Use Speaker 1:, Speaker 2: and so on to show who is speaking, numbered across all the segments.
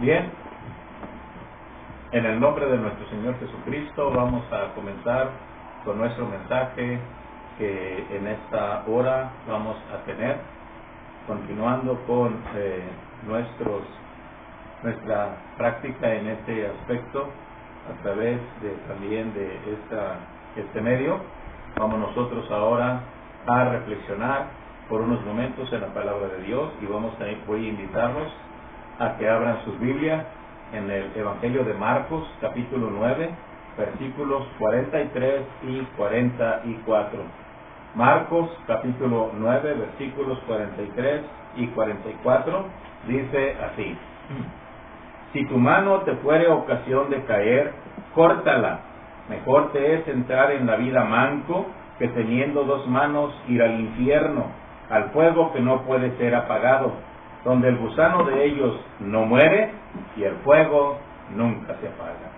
Speaker 1: Bien, en el nombre de nuestro Señor Jesucristo vamos a comenzar con nuestro mensaje que en esta hora vamos a tener, continuando con nuestra práctica en este aspecto a través también de este medio. Vamos nosotros ahora a reflexionar por unos momentos en la palabra de Dios y voy a invitarlos a que abran sus Biblias en el Evangelio de Marcos, capítulo 9, versículos 43 y 44. Marcos, capítulo 9, versículos 43 y 44, dice así: Si tu mano te fuere ocasión de caer, córtala. Mejor te es entrar en la vida manco que teniendo dos manos ir al infierno, al fuego que no puede ser apagado, donde el gusano de ellos no muere y el fuego nunca se apaga.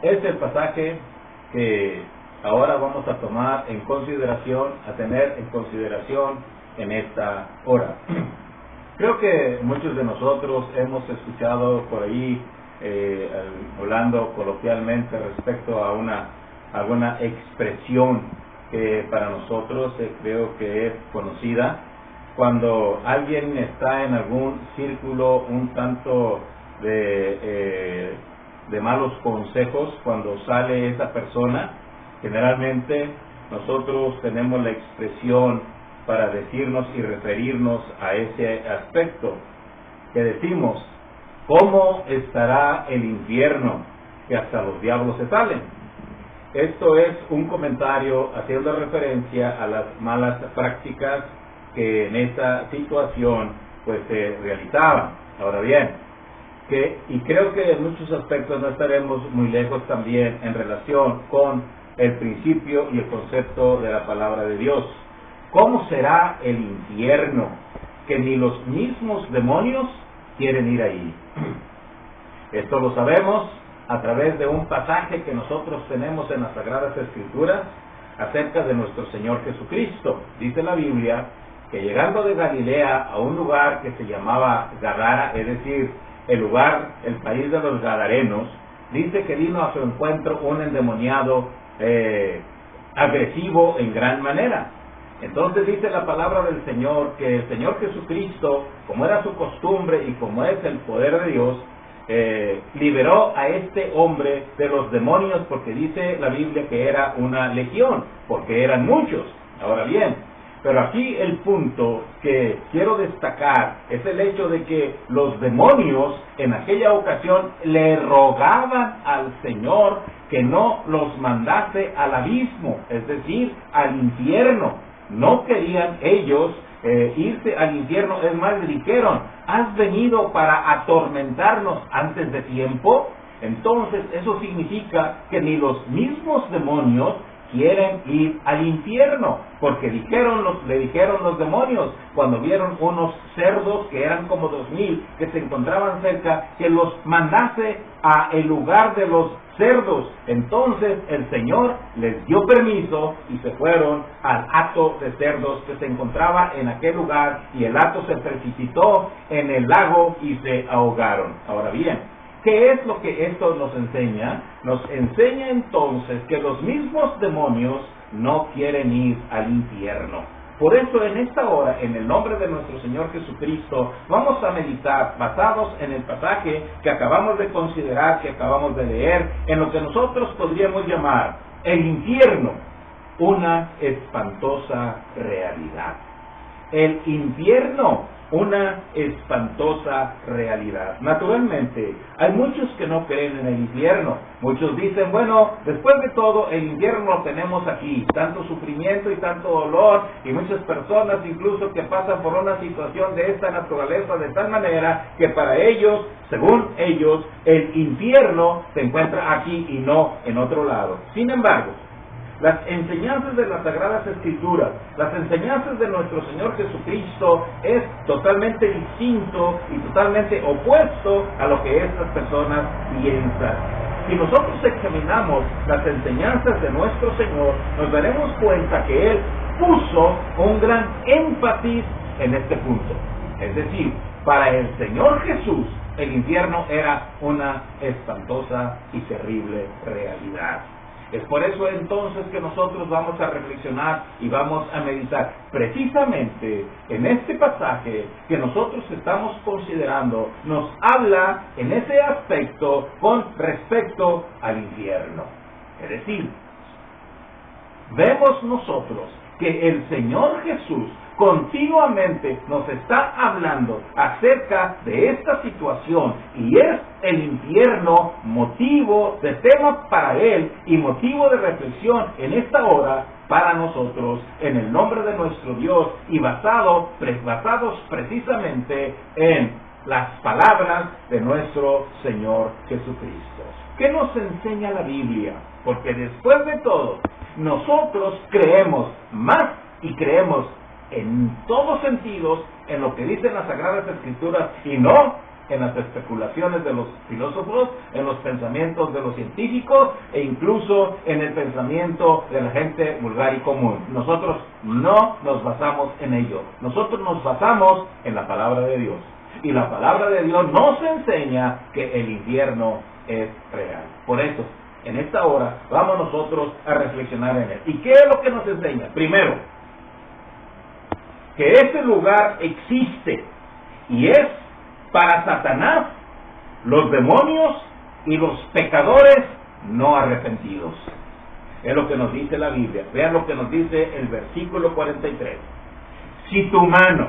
Speaker 1: Este es el pasaje que ahora vamos a tomar en consideración, a tener en consideración en esta hora. Creo que muchos de nosotros hemos escuchado por ahí, hablando coloquialmente respecto a alguna expresión que para nosotros creo que es conocida, cuando alguien está en algún círculo un tanto de malos consejos. Cuando sale esa persona, generalmente nosotros tenemos la expresión para decirnos y referirnos a ese aspecto, que decimos: ¿cómo estará el infierno, que hasta los diablos se salen? Esto es un comentario haciendo referencia a las malas prácticas que en esta situación pues se realizaban. Ahora bien, y creo que en muchos aspectos no estaremos muy lejos también en relación con el principio y el concepto de la palabra de Dios. ¿Cómo será el infierno, que ni los mismos demonios quieren ir ahí? Esto lo sabemos a través de un pasaje que nosotros tenemos en las Sagradas Escrituras acerca de nuestro Señor Jesucristo. Dice la Biblia que llegando de Galilea a un lugar que se llamaba Gadara, es decir, el país de los Gadarenos, dice que vino a su encuentro un endemoniado agresivo en gran manera. Entonces dice la palabra del Señor que el Señor Jesucristo, como era su costumbre y como es el poder de Dios, liberó a este hombre de los demonios, porque dice la Biblia que era una legión, porque eran muchos. Ahora bien, pero aquí el punto que quiero destacar es el hecho de que los demonios en aquella ocasión le rogaban al Señor que no los mandase al abismo, es decir, al infierno. No querían ellos irse al infierno. Es más, le dijeron: ¿has venido para atormentarnos antes de tiempo? Entonces eso significa que ni los mismos demonios quieren ir al infierno, porque le dijeron los demonios, cuando vieron unos cerdos que eran como 2000 que se encontraban cerca, que los mandase a el lugar de los cerdos. Entonces el Señor les dio permiso y se fueron al hato de cerdos que se encontraba en aquel lugar, y el hato se precipitó en el lago y se ahogaron. Ahora bien, ¿qué es lo que esto nos enseña? Nos enseña entonces que los mismos demonios no quieren ir al infierno. Por eso en esta hora, en el nombre de nuestro Señor Jesucristo, vamos a meditar basados en el pasaje que acabamos de considerar, que acabamos de leer, en lo que nosotros podríamos llamar el infierno, una espantosa realidad. El infierno, una espantosa realidad. Naturalmente, hay muchos que no creen en el infierno. Muchos dicen: bueno, después de todo, el infierno lo tenemos aquí. Tanto sufrimiento y tanto dolor, y muchas personas incluso que pasan por una situación de esta naturaleza de tal manera que para ellos, según ellos, el infierno se encuentra aquí y no en otro lado. Sin embargo, las enseñanzas de las Sagradas Escrituras, las enseñanzas de nuestro Señor Jesucristo es totalmente distinto y totalmente opuesto a lo que estas personas piensan. Si nosotros examinamos las enseñanzas de nuestro Señor, nos daremos cuenta que Él puso un gran énfasis en este punto. Es decir, para el Señor Jesús, el infierno era una espantosa y terrible realidad. Es por eso entonces que nosotros vamos a reflexionar y vamos a meditar precisamente en este pasaje que nosotros estamos considerando. Nos habla en ese aspecto con respecto al infierno. Es decir, vemos nosotros que el Señor Jesús continuamente nos está hablando acerca de esta situación, y es el infierno motivo de tema para Él y motivo de reflexión en esta hora para nosotros, en el nombre de nuestro Dios, y basados precisamente en las palabras de nuestro Señor Jesucristo. ¿Qué nos enseña la Biblia? Porque después de todo, nosotros creemos más y creemos en todos sentidos en lo que dicen las Sagradas Escrituras y no en las especulaciones de los filósofos, en los pensamientos de los científicos e incluso en el pensamiento de la gente vulgar y común. Nosotros no nos basamos en ello. Nosotros nos basamos en la palabra de Dios. Y la palabra de Dios nos enseña que el infierno es real. Por eso, en esta hora, vamos nosotros a reflexionar en él. ¿Y qué es lo que nos enseña? Primero, que ese lugar existe y es para Satanás, los demonios y los pecadores no arrepentidos. Es lo que nos dice la Biblia. Vean lo que nos dice el versículo 43. Si tu mano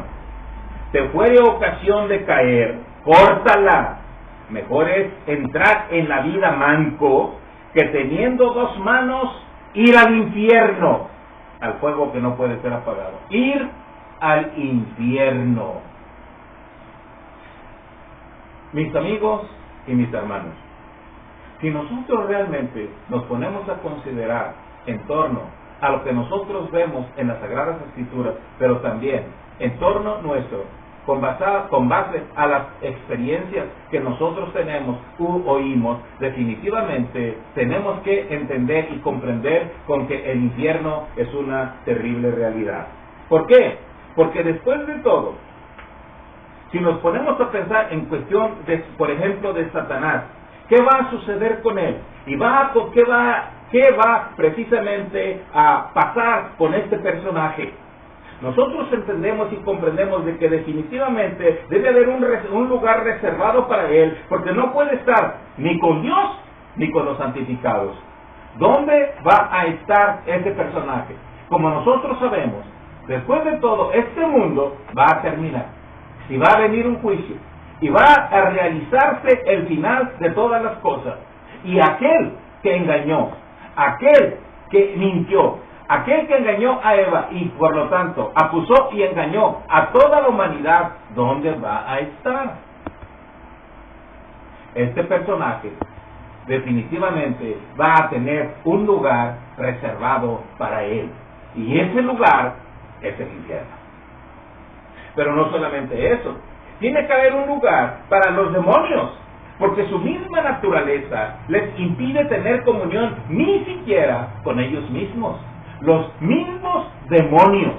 Speaker 1: te fuere ocasión de caer, córtala. Mejor es entrar en la vida manco que teniendo dos manos ir al infierno, al fuego que no puede ser apagado. Ir al infierno. Mis amigos y mis hermanos, si nosotros realmente nos ponemos a considerar en torno a lo que nosotros vemos en las Sagradas Escrituras, pero también en torno nuestro, con base a las experiencias que nosotros tenemos u oímos, definitivamente tenemos que entender y comprender con que el infierno es una terrible realidad. ¿Por qué? Porque después de todo, si nos ponemos a pensar en cuestión, por ejemplo, de Satanás, ¿qué va a suceder con él? ¿Y qué va precisamente a pasar con este personaje? Nosotros entendemos y comprendemos de que definitivamente debe haber un lugar reservado para él, porque no puede estar ni con Dios ni con los santificados. ¿Dónde va a estar ese personaje? Como nosotros sabemos, después de todo, este mundo va a terminar y va a venir un juicio y va a realizarse el final de todas las cosas. Y aquel que engañó, aquel que mintió, aquel que engañó a Eva y por lo tanto acusó y engañó a toda la humanidad, ¿dónde va a estar? Este personaje definitivamente va a tener un lugar reservado para él. Y ese lugar es el infierno. Pero no solamente eso, tiene que haber un lugar para los demonios, porque su misma naturaleza les impide tener comunión ni siquiera con ellos mismos. Los mismos demonios,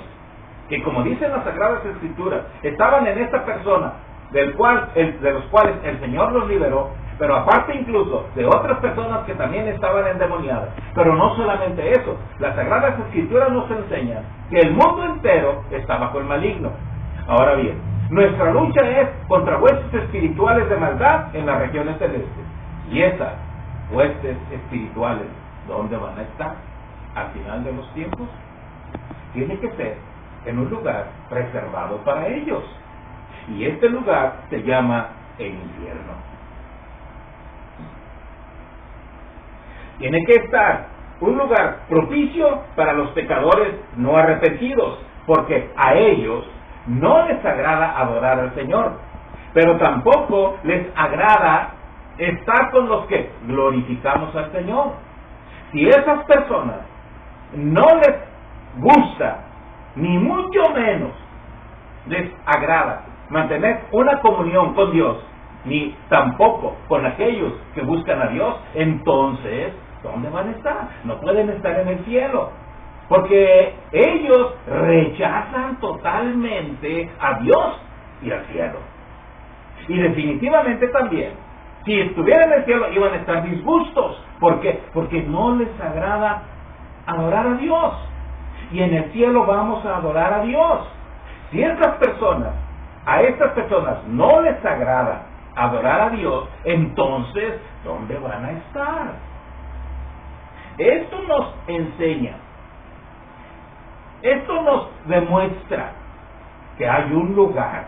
Speaker 1: que como dicen las Sagradas Escrituras, estaban en esta persona, de los cuales el Señor los liberó, pero aparte incluso de otras personas que también estaban endemoniadas. Pero no solamente eso, las Sagradas Escrituras nos enseñan que el mundo entero está bajo el maligno. Ahora bien, nuestra lucha es contra huestes espirituales de maldad en las regiones celestes. Y esas huestes espirituales, ¿dónde van a estar? Al final de los tiempos, tiene que ser en un lugar reservado para ellos. Y este lugar se llama el infierno. Tiene que estar un lugar propicio para los pecadores no arrepentidos, porque a ellos no les agrada adorar al Señor, pero tampoco les agrada estar con los que glorificamos al Señor. Si esas personas no les gusta, ni mucho menos les agrada mantener una comunión con Dios, ni tampoco con aquellos que buscan a Dios, entonces, ¿dónde van a estar? No pueden estar en el cielo, porque ellos rechazan totalmente a Dios y al cielo. Y definitivamente también, si estuvieran en el cielo, iban a estar disgustos. ¿Por qué? Porque no les agrada adorar a Dios. Y en el cielo vamos a adorar a Dios. Si a estas personas no les agrada adorar a Dios, entonces, ¿dónde van a estar? Esto nos enseña, esto nos demuestra que hay un lugar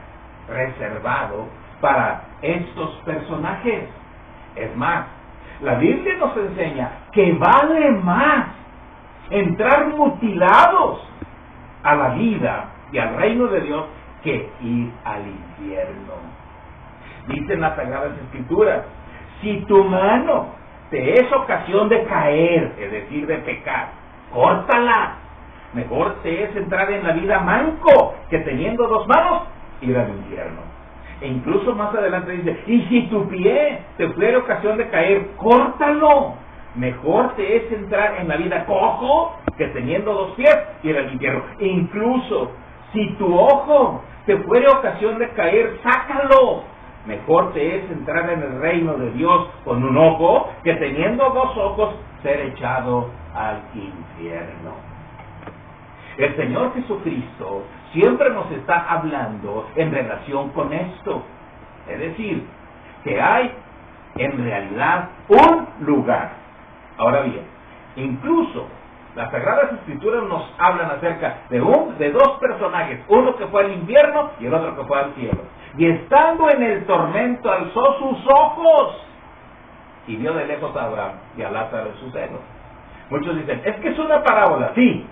Speaker 1: reservado para estos personajes. Es más, la Biblia nos enseña que vale más entrar mutilados a la vida y al reino de Dios que ir al infierno. Dicen las Sagradas Escrituras, si tu mano te es ocasión de caer, es decir, de pecar, córtala. Mejor te es entrar en la vida manco que teniendo dos manos ir al infierno. E incluso más adelante dice, y si tu pie te fuera ocasión de caer, córtalo. Mejor te es entrar en la vida cojo que teniendo dos pies ir al infierno. E incluso si tu ojo te fuera ocasión de caer, sácalo. Mejor te es entrar en el reino de Dios con un ojo que teniendo dos ojos ser echado al infierno. El Señor Jesucristo siempre nos está hablando en relación con esto. Es decir, que hay en realidad un lugar. Ahora bien, incluso las Sagradas Escrituras nos hablan acerca de dos personajes, uno que fue al infierno y el otro que fue al cielo. Y estando en el tormento alzó sus ojos y vio de lejos a Abraham y a Lázaro en su seno. Muchos dicen, es que es una parábola, sí,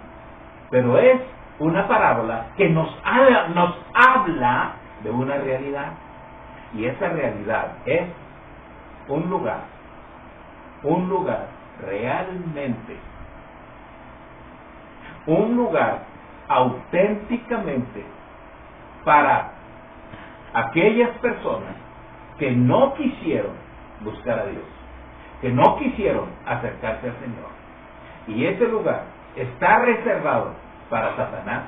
Speaker 1: pero es una parábola que nos habla de una realidad. Y esa realidad es un lugar realmente, un lugar auténticamente para aquellas personas que no quisieron buscar a Dios, que no quisieron acercarse al Señor. Y ese lugar está reservado para Satanás,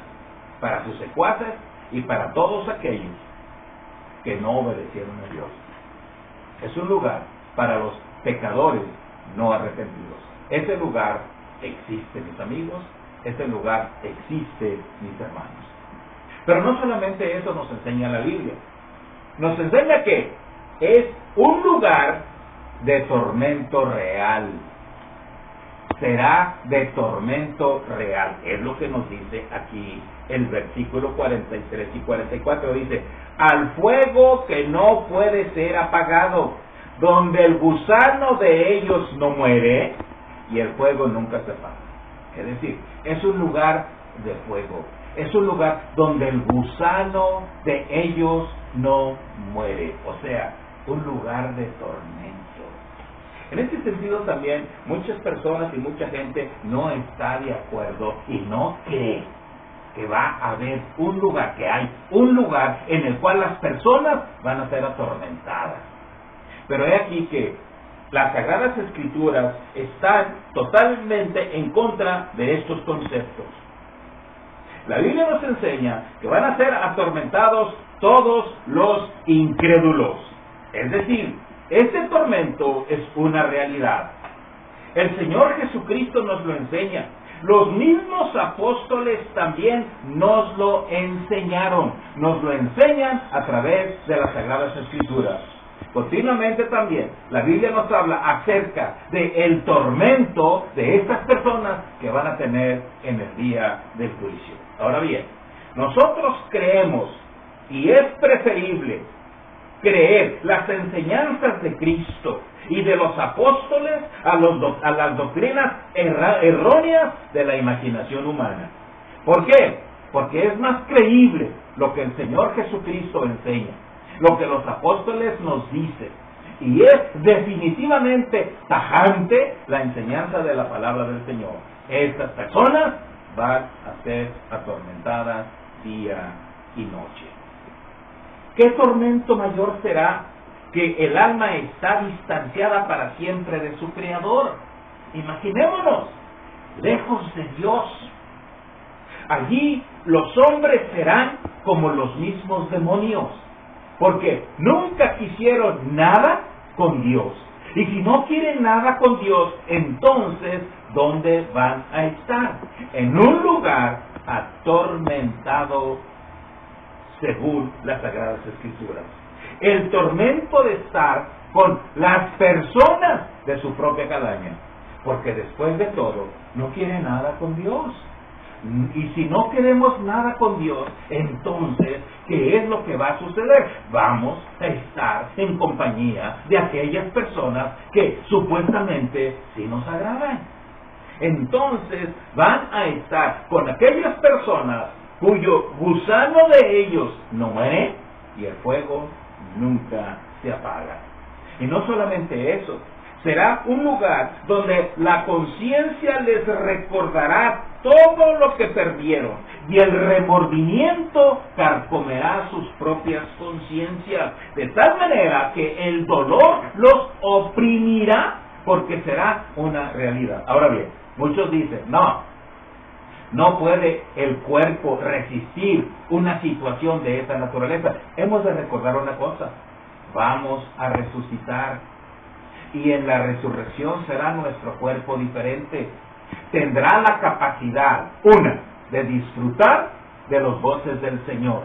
Speaker 1: para sus secuaces y para todos aquellos que no obedecieron a Dios. Es un lugar para los pecadores no arrepentidos. Ese lugar existe, mis amigos, ese lugar existe, mis hermanos. Pero no solamente eso nos enseña la Biblia. Nos enseña que es un lugar de tormento real. Será de tormento real. Es lo que nos dice aquí el versículo 43 y 44. Dice, al fuego que no puede ser apagado, donde el gusano de ellos no muere y el fuego nunca se apaga. Es decir, es un lugar de fuego. Es un lugar donde el gusano de ellos no muere. O sea, un lugar de tormento. En este sentido también muchas personas y mucha gente no está de acuerdo y no cree que va a haber un lugar, que hay un lugar en el cual las personas van a ser atormentadas. Pero he aquí que las Sagradas Escrituras están totalmente en contra de estos conceptos. La Biblia nos enseña que van a ser atormentados todos los incrédulos. Es decir, este tormento es una realidad. El Señor Jesucristo nos lo enseña. Los mismos apóstoles también nos lo enseñaron. Nos lo enseñan a través de las Sagradas Escrituras. Continuamente también la Biblia nos habla acerca del tormento de estas personas que van a tener en el día del juicio. Ahora bien, nosotros creemos, y es preferible creer las enseñanzas de Cristo y de los apóstoles a las doctrinas erróneas de la imaginación humana. ¿Por qué? Porque es más creíble lo que el Señor Jesucristo enseña, lo que los apóstoles nos dicen, y es definitivamente tajante la enseñanza de la palabra del Señor. Estas personas van a ser atormentadas día y noche. ¿Qué tormento mayor será que el alma está distanciada para siempre de su Creador? Imaginémonos, lejos de Dios. Allí los hombres serán como los mismos demonios, porque nunca quisieron nada con Dios. Y si no quieren nada con Dios, entonces, ¿dónde van a estar? En un lugar atormentado, según las Sagradas Escrituras. El tormento de estar con las personas de su propia calaña, porque después de todo, no quieren nada con Dios. Y si no queremos nada con Dios, entonces, ¿qué es lo que va a suceder? Vamos a estar en compañía de aquellas personas que supuestamente sí nos agradan. Entonces, van a estar con aquellas personas cuyo gusano de ellos no muere y el fuego nunca se apaga. Y no solamente eso, será un lugar donde la conciencia les recordará todo lo que perdieron y el remordimiento carcomerá sus propias conciencias, de tal manera que el dolor los oprimirá porque será una realidad. Ahora bien, muchos dicen, no puede el cuerpo resistir una situación de esta naturaleza. Hemos de recordar una cosa, vamos a resucitar. Y en la resurrección será nuestro cuerpo diferente. Tendrá la capacidad, de disfrutar de los goces del Señor.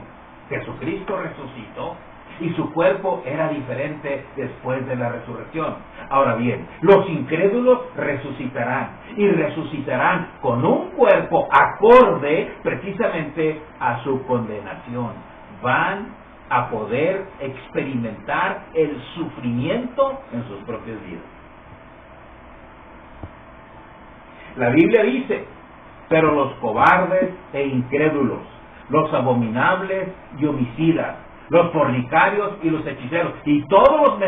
Speaker 1: Jesucristo resucitó y su cuerpo era diferente después de la resurrección. Ahora bien, los incrédulos resucitarán y resucitarán con un cuerpo acorde precisamente a su condenación. Van a poder experimentar el sufrimiento en sus propias vidas. La Biblia dice, pero los cobardes e incrédulos, los abominables y homicidas, los fornicarios y los hechiceros, y todos los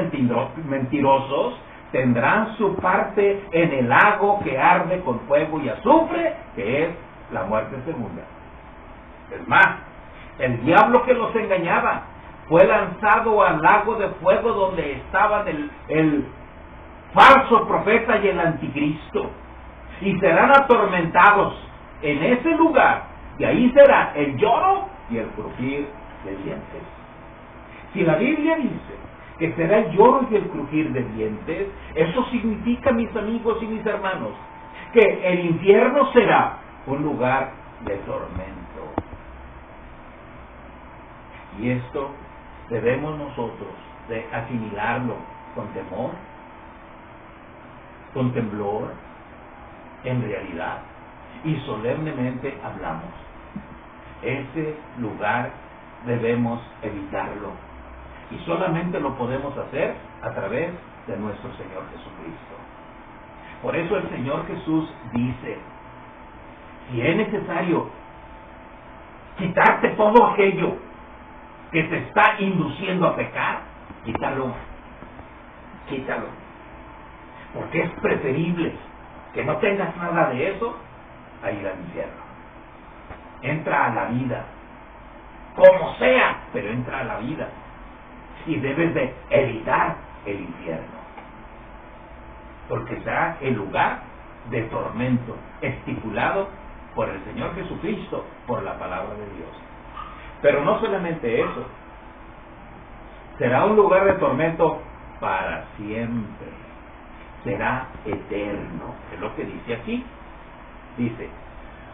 Speaker 1: mentirosos tendrán su parte en el lago que arde con fuego y azufre, que es la muerte segunda. Es más, el diablo que los engañaba fue lanzado al lago de fuego donde estaban el falso profeta y el anticristo, y serán atormentados en ese lugar, y ahí será el lloro y el crujir de dientes. Si la Biblia dice que será el lloro y el crujir de dientes, eso significa, mis amigos y mis hermanos, que el infierno será un lugar de tormento. Y esto debemos nosotros de asimilarlo con temor, con temblor, en realidad, y solemnemente hablamos. Ese lugar debemos evitarlo, y solamente lo podemos hacer a través de nuestro Señor Jesucristo. Por eso el Señor Jesús dice, si es necesario quitarte todo aquello que te está induciendo a pecar, quítalo, porque es preferible que no tengas nada de eso a ir al infierno. Entra a la vida, como sea, pero entra a la vida, y debes de evitar el infierno, porque será el lugar de tormento estipulado por el Señor Jesucristo, por la palabra de Dios. Pero no solamente eso, será un lugar de tormento para siempre, será eterno, es lo que dice aquí. Dice,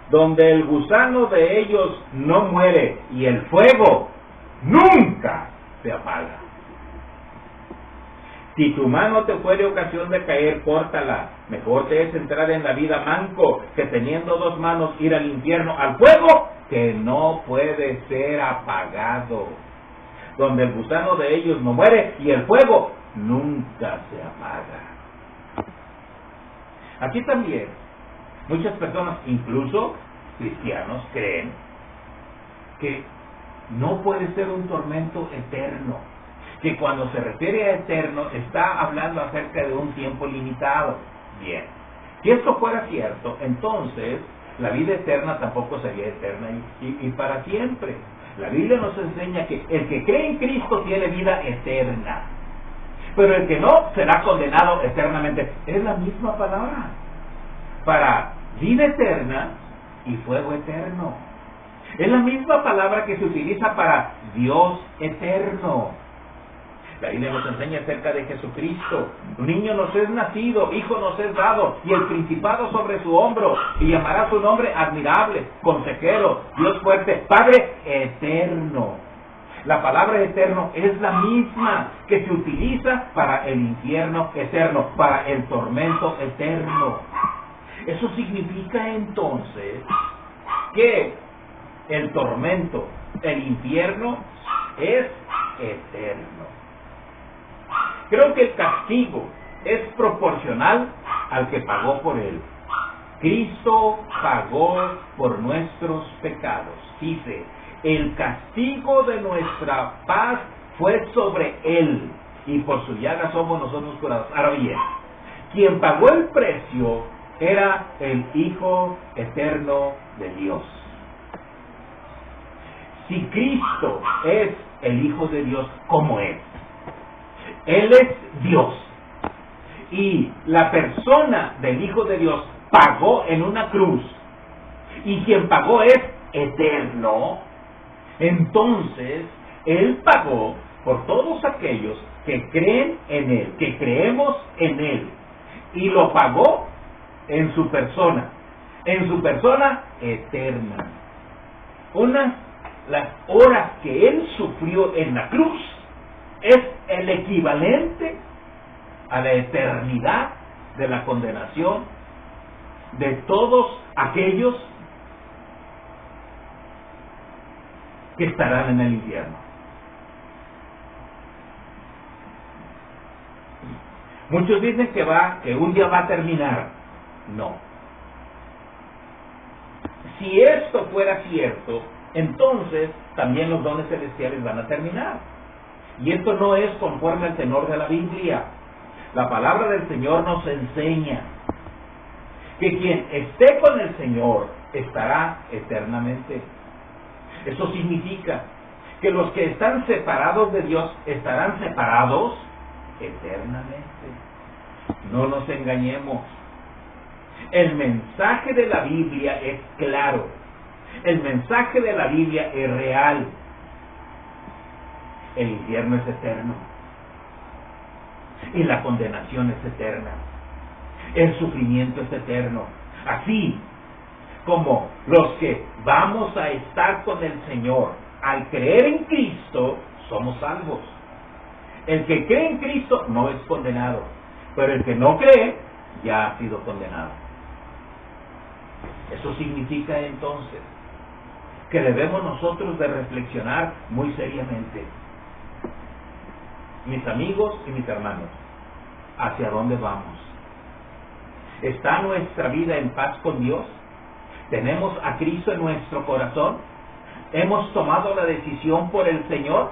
Speaker 1: donde el gusano de ellos no muere y el fuego nunca se apaga. Si tu mano te fuere ocasión de caer, córtala. Mejor te es entrar en la vida manco que teniendo dos manos ir al infierno, al fuego que no puede ser apagado. Donde el gusano de ellos no muere y el fuego nunca se apaga. Aquí también muchas personas, incluso cristianos, creen que no puede ser un tormento eterno, que cuando se refiere a eterno está hablando acerca de un tiempo limitado. Bien, si esto fuera cierto, entonces la vida eterna tampoco sería eterna y para siempre. La Biblia nos enseña que el que cree en Cristo tiene vida eterna, pero el que no será condenado eternamente. Es la misma palabra para vida eterna y fuego eterno. Es la misma palabra que se utiliza para Dios eterno. La Biblia nos enseña acerca de Jesucristo. Un niño nos es nacido, hijo nos es dado, y el principado sobre su hombro, y llamará su nombre admirable, consejero, Dios fuerte, Padre eterno. La palabra eterno es la misma que se utiliza para el infierno eterno, para el tormento eterno. Eso significa entonces que el tormento, el infierno, es eterno. Creo que el castigo es proporcional al que pagó por él. Cristo pagó por nuestros pecados. Dice, el castigo de nuestra paz fue sobre él, y por su llaga somos nosotros curados. Ahora bien, quien pagó el precio era el Hijo eterno de Dios. Si Cristo es el Hijo de Dios, ¿cómo es? Él es Dios. Y la persona del Hijo de Dios pagó en una cruz. Y quien pagó es eterno. Entonces, Él pagó por todos aquellos que creen en Él, que creemos en Él. Y lo pagó en su persona eterna. Las horas que Él sufrió en la cruz es el equivalente a la eternidad de la condenación de todos aquellos que estarán en el infierno. Muchos dicen que un día va a terminar. No. Si esto fuera cierto, entonces también los dones celestiales van a terminar. Y esto no es conforme al tenor de la Biblia. La palabra del Señor nos enseña que quien esté con el Señor estará eternamente. Eso significa que los que están separados de Dios estarán separados eternamente. No nos engañemos. El mensaje de la Biblia es claro. El mensaje de la Biblia es real. El infierno es eterno. Y la condenación es eterna. El sufrimiento es eterno. Así como los que vamos a estar con el Señor al creer en Cristo, somos salvos. El que cree en Cristo no es condenado, pero el que no cree ya ha sido condenado. Eso significa entonces que debemos nosotros de reflexionar muy seriamente. Mis amigos y mis hermanos, ¿hacia dónde vamos? ¿Está nuestra vida en paz con Dios? ¿Tenemos a Cristo en nuestro corazón? ¿Hemos tomado la decisión por el Señor?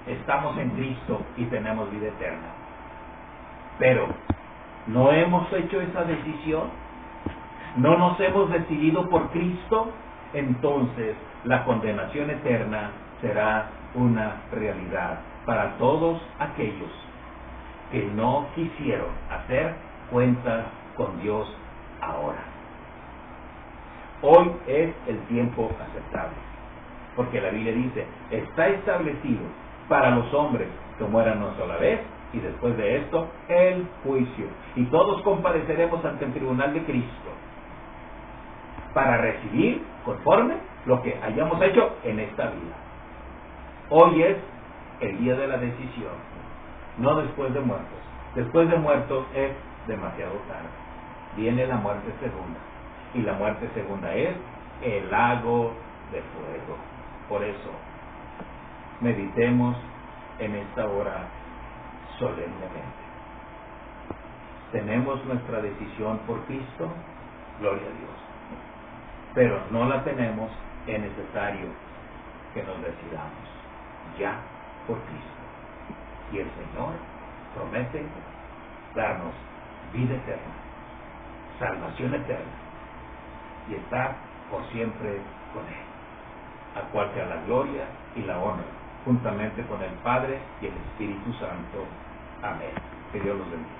Speaker 1: Estamos en Cristo y tenemos vida eterna. Pero, ¿no hemos hecho esa decisión? ¿No nos hemos decidido por Cristo? Entonces, la condenación eterna será una realidad para todos aquellos que no quisieron hacer cuentas con Dios ahora. Hoy es el tiempo aceptable, porque la Biblia dice, está establecido para los hombres que mueran una sola vez, y después de esto, el juicio. Y todos compareceremos ante el tribunal de Cristo para recibir conforme lo que hayamos hecho en esta vida. Hoy es el día de la decisión, no después de muertos. Después de muertos es demasiado tarde. Viene la muerte segunda. Y la muerte segunda es el lago de fuego. Por eso, meditemos en esta hora solemnemente. ¿Tenemos nuestra decisión por Cristo? Gloria a Dios. Pero no la tenemos, es necesario que nos decidamos ya por Cristo. Y el Señor promete darnos vida eterna, salvación eterna, y estar por siempre con Él, a cual sea la gloria y la honra, juntamente con el Padre y el Espíritu Santo. Amén. Que Dios los bendiga.